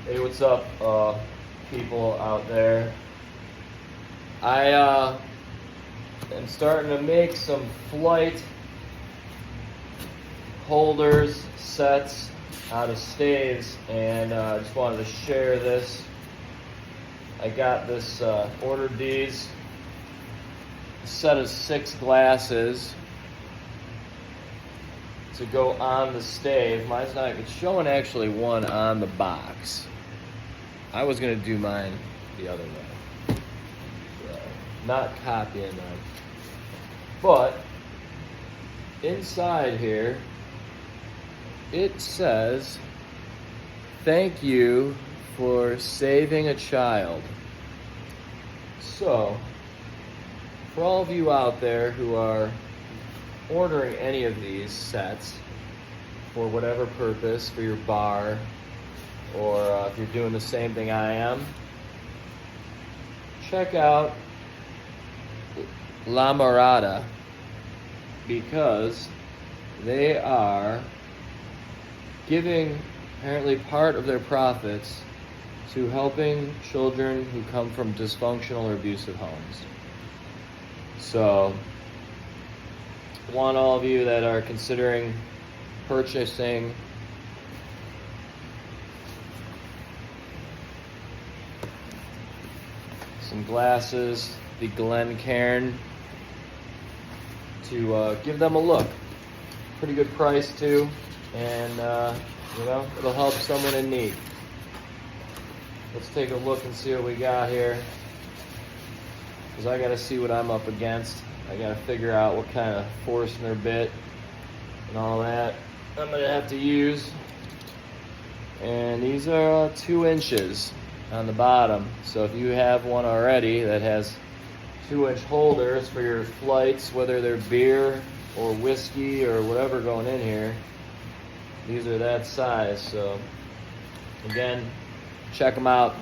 Hey, what's up, people out there? I am starting to make some flight holders, sets out of staves, and I just wanted to share this. I got this, ordered these, a set of 6 glasses to go on the stave. Mine's not, it's showing actually one on the box. I was gonna do mine the other way, so, not copying them. But inside here, it says, "Thank you for saving a child." So, for all of you out there who are ordering any of these sets for whatever purpose, for your bar, or if you're doing the same thing I am, check out La Mirada, because they are giving apparently part of their profits to helping children who come from dysfunctional or abusive homes. So, I want all of you that are considering purchasing some glasses, the Glencairn, to give them a look. Pretty good price too, and it'll help someone in need. Let's take a look and see what we got here, because I gotta see what I'm up against. I gotta figure out what kind of Forstner bit and all that I'm gonna have to use. And these are 2 inches on the bottom. So if you have one already that has 2-inch holders for your flights, whether they're beer or whiskey or whatever going in here, these are that size. So again, check them out.